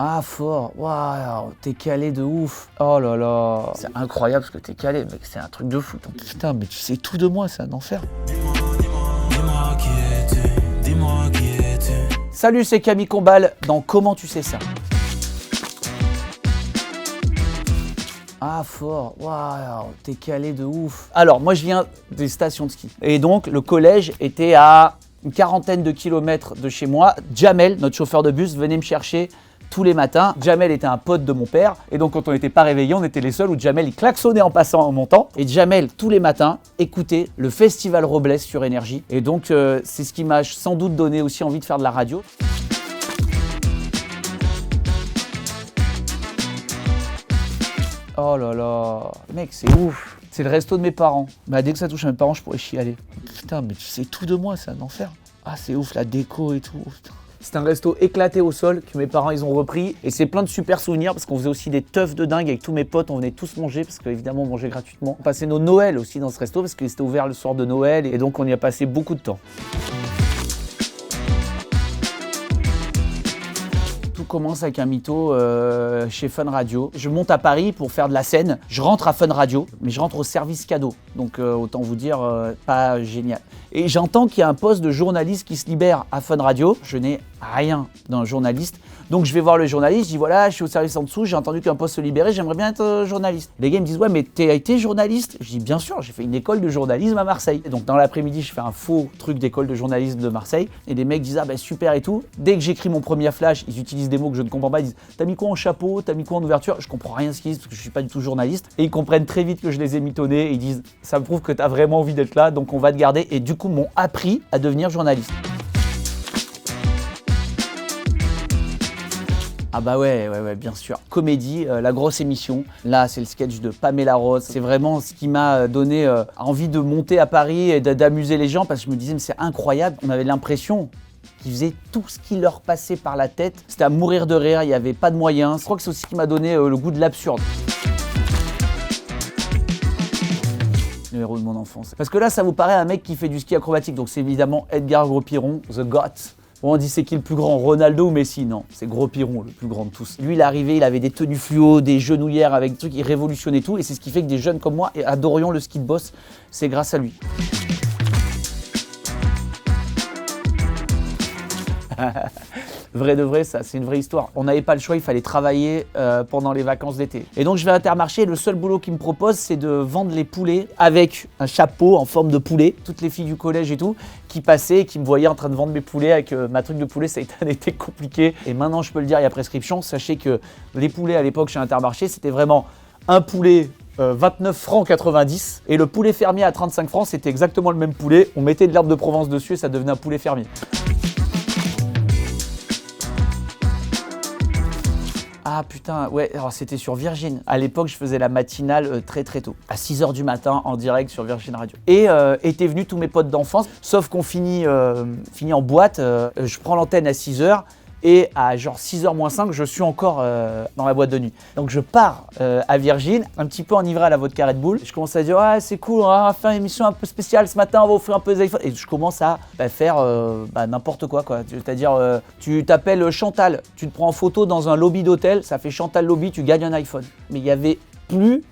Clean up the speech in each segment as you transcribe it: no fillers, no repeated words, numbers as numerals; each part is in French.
Ah, fort. Waouh, t'es calé de ouf. Oh là là. C'est incroyable ce que t'es calé, mec. C'est un truc de fou. Putain, mais tu sais tout de moi, c'est un enfer. Dis-moi qui es-tu. Dis-moi qui es-tu. Salut, c'est Camille Combal dans Comment tu sais ça. Ah, fort. Waouh, t'es calé de ouf. Alors, moi, je viens des stations de ski. Et donc, le collège était à une quarantaine de kilomètres de chez moi. Jamel, notre chauffeur de bus, venait me chercher tous les matins. Jamel était un pote de mon père. Et donc, quand on n'était pas réveillés, on était les seuls où Jamel, il klaxonnait en passant, en montant. Et Jamel, tous les matins, écoutait le Festival Robles sur Énergie. Et donc, c'est ce qui m'a sans doute donné aussi envie de faire de la radio. Oh là là, mec, c'est ouf. C'est le resto de mes parents. Bah, dès que ça touche à mes parents, je pourrais chialer. Putain, mais tu sais tout de moi, c'est un enfer. Ah, c'est ouf, la déco et tout. C'est un resto éclaté au sol que mes parents ils ont repris. Et c'est plein de super souvenirs parce qu'on faisait aussi des teufs de dingue avec tous mes potes. On venait tous manger parce qu'évidemment on mangeait gratuitement. On passait nos Noëls aussi dans ce resto parce qu'il était ouvert le soir de Noël. Et donc on y a passé beaucoup de temps. Tout commence avec un mytho chez Fun Radio. Je monte à Paris pour faire de la scène. Je rentre à Fun Radio, mais je rentre au service cadeau. Donc autant vous dire, pas génial. Et j'entends qu'il y a un poste de journaliste qui se libère à Fun Radio. Je n'ai rien d'un journaliste. Donc je vais voir le journaliste, je dis voilà, je suis au service en dessous, j'ai entendu qu'un poste se libérait, j'aimerais bien être journaliste. Les gars me disent ouais, mais t'as été journaliste? Je dis bien sûr, j'ai fait une école de journalisme à Marseille. Et donc dans l'après-midi, je fais un faux truc d'école de journalisme de Marseille. Et les mecs disent ah bah super et tout. Dès que j'écris mon premier flash, ils utilisent des mots que je ne comprends pas, ils disent t'as mis quoi en chapeau, t'as mis quoi en ouverture? Je comprends rien ce qu'ils disent parce que je suis pas du tout journaliste. Et ils comprennent très vite que je les ai mitonnés et ils disent ça me prouve que t'as vraiment envie d'être là, donc on va te garder. Et du coup, m'ont appris à devenir journaliste. Ah bah ouais, bien sûr. Comédie, la grosse émission. Là, c'est le sketch de Pamela Rose. C'est vraiment ce qui m'a donné envie de monter à Paris et d'amuser les gens parce que je me disais, mais c'est incroyable. On avait l'impression qu'ils faisaient tout ce qui leur passait par la tête. C'était à mourir de rire, il n'y avait pas de moyens. Je crois que c'est aussi ce qui m'a donné le goût de l'absurde. Le héros de mon enfance. Parce que là, ça vous paraît un mec qui fait du ski acrobatique. Donc c'est évidemment Edgar Gros-Piron, The GOAT. Bon, on dit c'est qui le plus grand, Ronaldo ou Messi? Non, c'est Gros-Piron, le plus grand de tous. Lui, il est arrivé, il avait des tenues fluo, des genouillères avec des trucs, il révolutionnait tout. Et c'est ce qui fait que des jeunes comme moi adorions le ski de boss. C'est grâce à lui. Vrai de vrai, ça, c'est une vraie histoire. On n'avait pas le choix, il fallait travailler pendant les vacances d'été. Et donc je vais à Intermarché, le seul boulot qu'ils me proposent, c'est de vendre les poulets avec un chapeau en forme de poulet. Toutes les filles du collège et tout, qui passaient et qui me voyaient en train de vendre mes poulets avec ma truc de poulet, ça a été un été compliqué. Et maintenant, je peux le dire, il y a prescription. Sachez que les poulets à l'époque chez Intermarché, c'était vraiment un poulet 29 francs 90 et le poulet fermier à 35 francs, c'était exactement le même poulet. On mettait de l'herbe de Provence dessus et ça devenait un poulet fermier. Ah putain, ouais, alors c'était sur Virgin. À l'époque, je faisais la matinale très tôt, à 6h du matin en direct sur Virgin Radio. Et étaient venus tous mes potes d'enfance, sauf qu'on finit en boîte, je prends l'antenne à 6h et à genre 6h moins 5, je suis encore dans la boîte de nuit. Donc je pars à Virgin, un petit peu enivré à la vodka Red Bull. Je commence à dire ouais, c'est cool, on va faire une émission un peu spéciale ce matin, on va offrir un peu des iPhones. Et je commence à faire n'importe quoi. C'est-à-dire tu t'appelles Chantal, tu te prends en photo dans un lobby d'hôtel, ça fait Chantal Lobby, tu gagnes un iPhone. Mais il n'y avait plus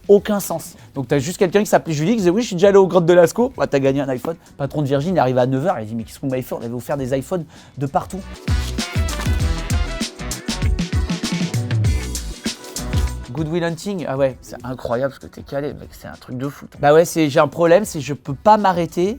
aucun sens. Donc t'as juste quelqu'un qui s'appelait Julie qui disait oui, je suis déjà allé aux grottes de Lascaux, bah, t'as gagné un iPhone. Le patron de Virgin, il arrive à 9h, il dit mais qu'est-ce qu'on m'avait fait? On avait offert des iPhones de partout. Good Will Hunting, ah ouais, c'est incroyable ce que t'es calé, mec, c'est un truc de fou. Bah ouais, j'ai un problème, c'est que je peux pas m'arrêter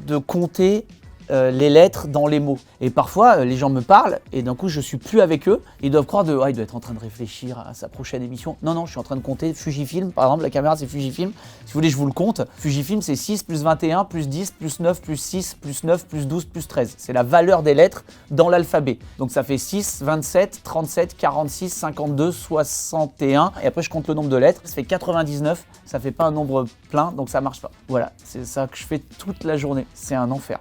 de compter les lettres dans les mots. Et parfois, les gens me parlent et d'un coup, je suis plus avec eux. Ils doivent croire il doit être en train de réfléchir à sa prochaine émission. Non, je suis en train de compter Fujifilm. Par exemple, la caméra, c'est Fujifilm. Si vous voulez, je vous le compte. Fujifilm, c'est 6 plus 21 plus 10 plus 9 plus 6 plus 9 plus 12 plus 13. C'est la valeur des lettres dans l'alphabet. Donc ça fait 6, 27, 37, 46, 52, 61. Et après, je compte le nombre de lettres. Ça fait 99. Ça fait pas un nombre plein, donc ça marche pas. Voilà, c'est ça que je fais toute la journée. C'est un enfer.